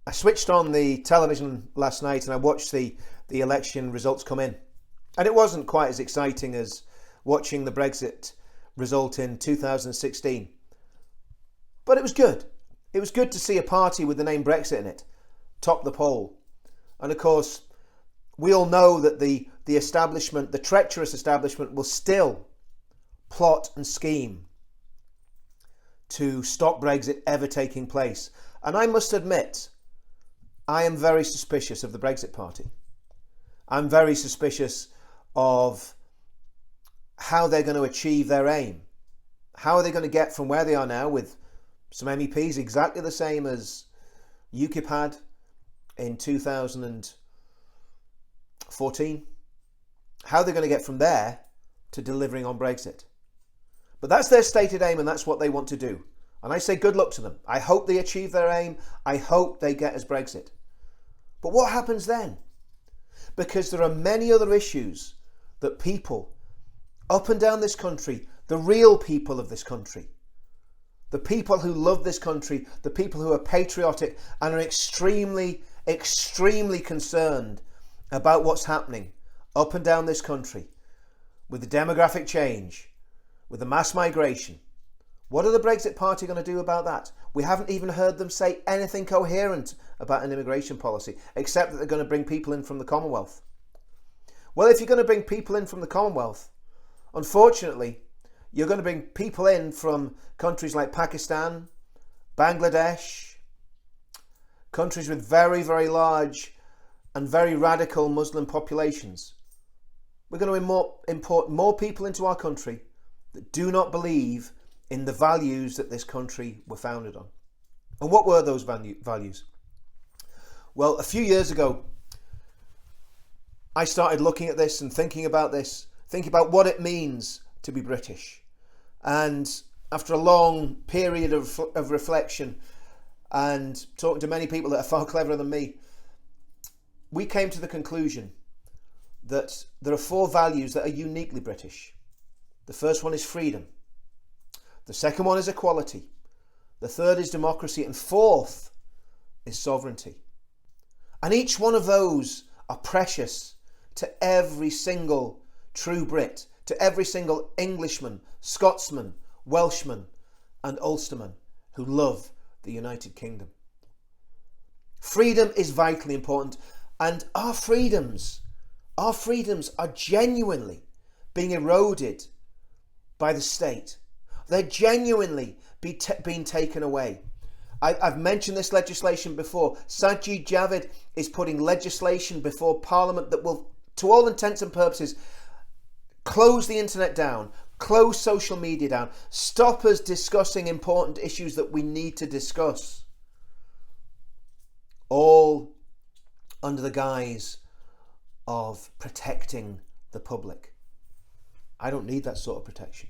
I switched on the television last night and I watched the election results come in. And it wasn't quite as exciting as watching the Brexit result in 2016. But it was good. It was good to see a party with the name Brexit in it top the poll. And of course, we all know that the establishment, the treacherous establishment, will still plot and scheme to stop Brexit ever taking place. And I must admit, I am very suspicious of the Brexit Party. I'm very suspicious of how they're going to achieve their aim. How are they going to get from where they are now with some MEPs exactly the same as UKIP had in 2014? How are they going to get from there to delivering on Brexit? But that's their stated aim and that's what they want to do. And I say good luck to them. I hope they achieve their aim. I hope they get us Brexit. But what happens then? Because there are many other issues that people up and down this country, the real people of this country, the people who love this country, the people who are patriotic and are extremely, extremely concerned about what's happening up and down this country with the demographic change, with the mass migration. What are the Brexit Party going to do about that? We haven't even heard them say anything coherent about an immigration policy, except that they're going to bring people in from the Commonwealth. Well, if you're going to bring people in from the Commonwealth, unfortunately, you're going to bring people in from countries like Pakistan, Bangladesh, countries with very, very large and very radical Muslim populations. We're going to import more people into our country that do not believe in the values that this country were founded on. And what were those values? Well, a few years ago, I started looking at this and thinking about what it means to be British. And after a long period of reflection and talking to many people that are far cleverer than me, we came to the conclusion that there are 4 values that are uniquely British. The first one is freedom. The second one is equality. The third is democracy. And fourth is sovereignty. And each one of those are precious to every single true Brit, to every single Englishman, Scotsman, Welshman and Ulsterman who love the United Kingdom. Freedom is vitally important, and our freedoms are genuinely being eroded by the state. They're genuinely being taken away. I've mentioned this legislation before. Sajid Javid is putting legislation before Parliament that will, to all intents and purposes, close the internet down, close social media down, stop us discussing important issues that we need to discuss. All under the guise of protecting the public. I don't need that sort of protection.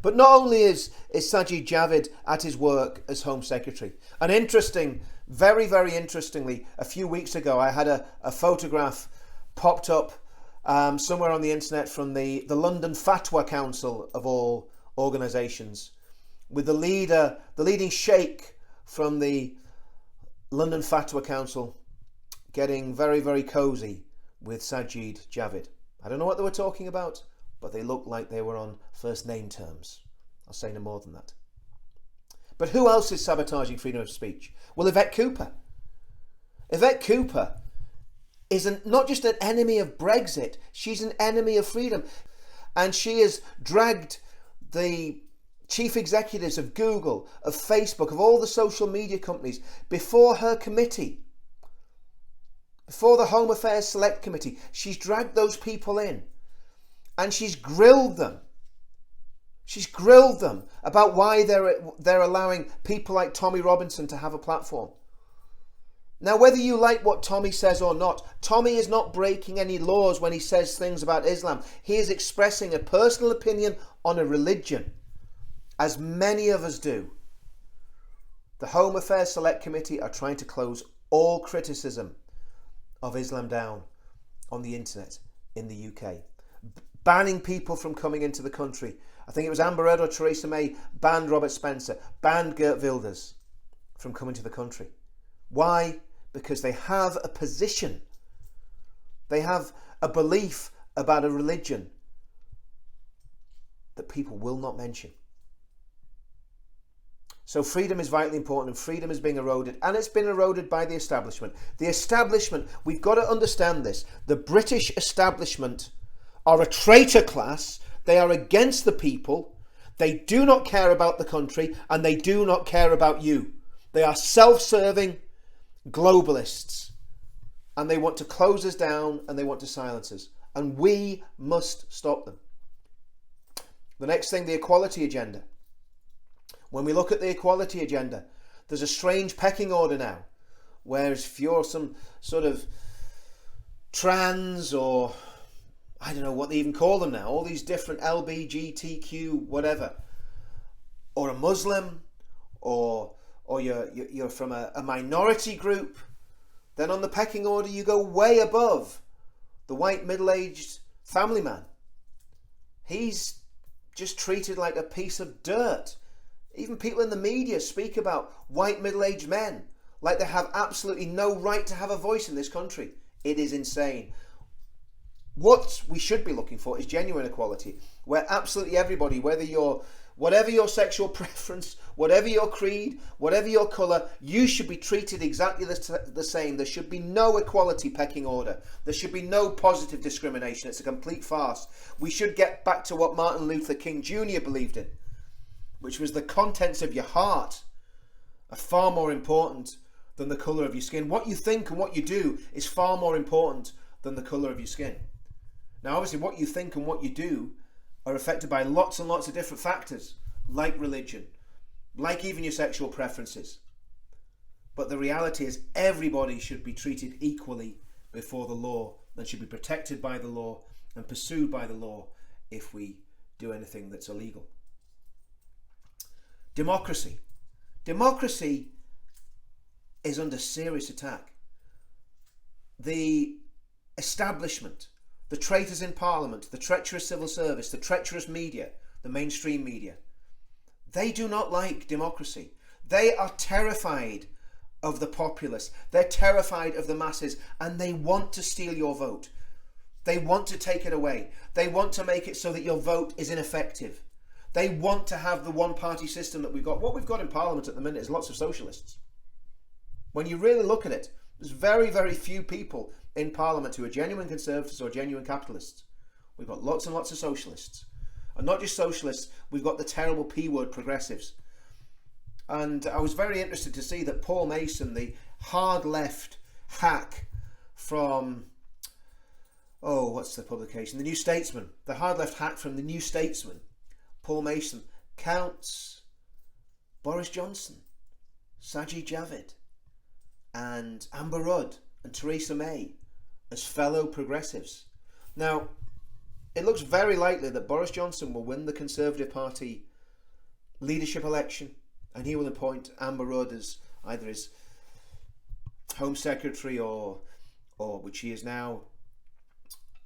But not only is Sajid Javid at his work as Home Secretary, and very, very interestingly, a few weeks ago I had a photograph popped up somewhere on the internet from the London Fatwa Council of all organisations, with the leading sheikh from the London Fatwa Council getting very, very cosy with Sajid Javid. I don't know what they were talking about, but they looked like they were on first name terms. I'll say no more than that. But who else is sabotaging freedom of speech? Well, Yvette Cooper. Yvette Cooper is not just an enemy of Brexit, she's an enemy of freedom. And she has dragged the chief executives of Google, of Facebook, of all the social media companies before her committee, before the Home Affairs Select Committee. She's dragged those people in and she's grilled them. She's grilled them about why they're allowing people like Tommy Robinson to have a platform. Now, whether you like what Tommy says or not, Tommy is not breaking any laws when he says things about Islam. He is expressing a personal opinion on a religion, as many of us do. The Home Affairs Select Committee are trying to close all criticism of Islam down on the internet in the UK. Banning people from coming into the country. I think it was Amber Rudd or Theresa May banned Robert Spencer, banned Geert Wilders from coming to the country. Why? Because they have a position. They have a belief about a religion that people will not mention. So freedom is vitally important, and freedom is being eroded, and it's been eroded by the establishment. The establishment, we've got to understand this. The British establishment are a traitor class. They are against the people. They do not care about the country, and they do not care about you. They are self-serving globalists, and they want to close us down, and they want to silence us, and we must stop them. The next thing, the equality agenda. When we look at the equality agenda, there's a strange pecking order now, whereas if you're some sort of trans, or I don't know what they even call them now, all these different LBGTQ whatever, or a Muslim, or you're from a minority group, then on the pecking order you go way above the white middle-aged family man. He's just treated like a piece of dirt. Even people in the media speak about white middle-aged men like they have absolutely no right to have a voice in this country. It is insane. What we should be looking for is genuine equality, where absolutely everybody, whatever your sexual preference, whatever your creed, whatever your colour, you should be treated exactly the same. There should be no equality pecking order. There should be no positive discrimination. It's a complete farce. We should get back to what Martin Luther King Jr. believed in, which was the contents of your heart are far more important than the colour of your skin. What you think and what you do is far more important than the colour of your skin. Now, obviously, what you think and what you do are affected by lots and lots of different factors, like religion, like even your sexual preferences. But the reality is everybody should be treated equally before the law and should be protected by the law and pursued by the law if we do anything that's illegal. Democracy. Democracy is under serious attack. The establishment, the traitors in Parliament, the treacherous civil service, the treacherous media, the mainstream media, they do not like democracy. They are terrified of the populace. They're terrified of the masses, and they want to steal your vote. They want to take it away. They want to make it so that your vote is ineffective. They want to have the one-party system that we've got. What we've got in Parliament at the minute is lots of socialists. When you really look at it, there's very, very few people in Parliament who are genuine conservatives or genuine capitalists. We've got lots and lots of socialists. And not just socialists, we've got the terrible P-word progressives. And I was very interested to see that Paul Mason, the hard left hack from, what's the publication? The New Statesman. The hard left hack from the New Statesman, Paul Mason, counts Boris Johnson, Sajid Javid, and Amber Rudd and Theresa May as fellow progressives. Now, it looks very likely that Boris Johnson will win the Conservative Party leadership election, and he will appoint Amber Rudd as either his Home Secretary or which she is now.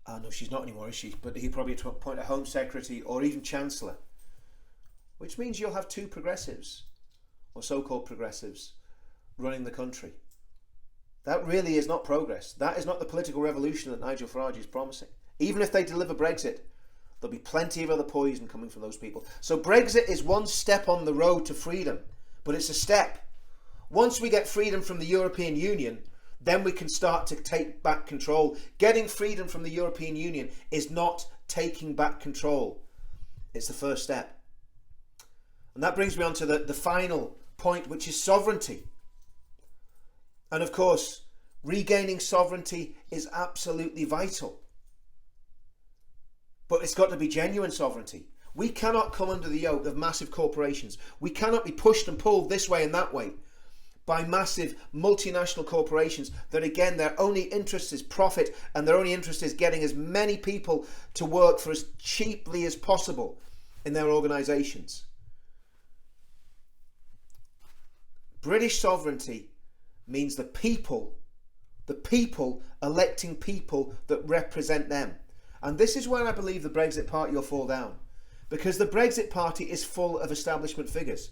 No, she's not anymore, is she? But he'll probably appoint a Home Secretary or even Chancellor, which means you'll have two progressives, or so-called progressives, running the country. That really is not progress. That is not the political revolution that Nigel Farage is promising. Even if they deliver Brexit, there'll be plenty of other poison coming from those people. So Brexit is one step on the road to freedom, but it's a step. Once we get freedom from the European Union, then we can start to take back control. Getting freedom from the European Union is not taking back control. It's the first step. And that brings me on to the final point, which is sovereignty. And of course, regaining sovereignty is absolutely vital. But it's got to be genuine sovereignty. We cannot come under the yoke of massive corporations. We cannot be pushed and pulled this way and that way by massive multinational corporations that, again, their only interest is profit, and their only interest is getting as many people to work for as cheaply as possible in their organisations. British sovereignty means the people electing people that represent them. And this is where I believe the Brexit Party will fall down, because the Brexit Party is full of establishment figures.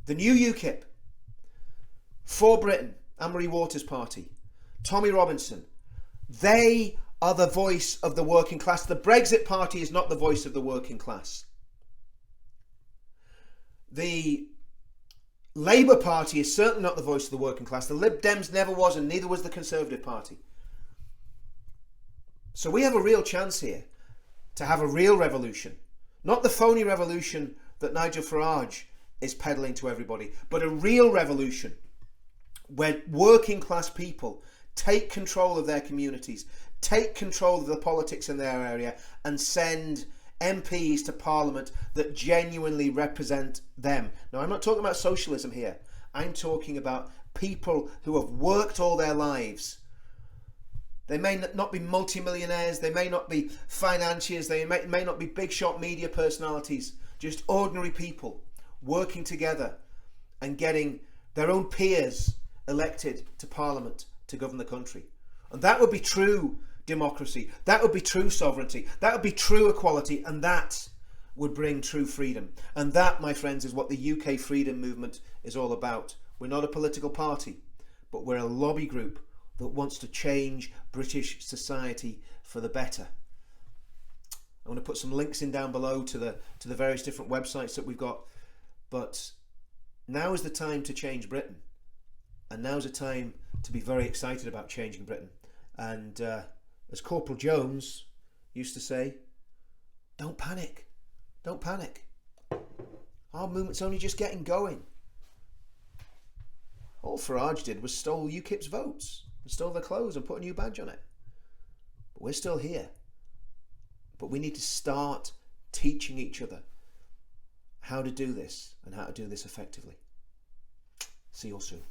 The new UKIP, For Britain, Anne-Marie Waters' party, Tommy Robinson, they are the voice of the working class. The Brexit Party is not the voice of the working class. The Labour Party is certainly not the voice of the working class. The Lib Dems never was, and neither was the Conservative Party. So we have a real chance here to have a real revolution. Not the phony revolution that Nigel Farage is peddling to everybody, but a real revolution where working class people take control of their communities, take control of the politics in their area, and send MPs to Parliament that genuinely represent them. Now, I'm not talking about socialism here. I'm talking about people who have worked all their lives. They may not be multimillionaires, they may not be financiers, they may not be big shot media personalities, just ordinary people working together and getting their own peers elected to Parliament to govern the country. And that would be true democracy, that would be true sovereignty, that would be true equality, and that would bring true freedom. And that, my friends, is what the UK freedom movement is all about. We're not a political party, but we're a lobby group that wants to change British society for the better. I'm going to put some links in down below to the various different websites that we've got. But now is the time to change Britain, and now's the time to be very excited about changing Britain. And as Corporal Jones used to say, don't panic, don't panic. Our movement's only just getting going. All Farage did was stole UKIP's votes and stole their clothes and put a new badge on it. But we're still here. But we need to start teaching each other how to do this and how to do this effectively. See you all soon.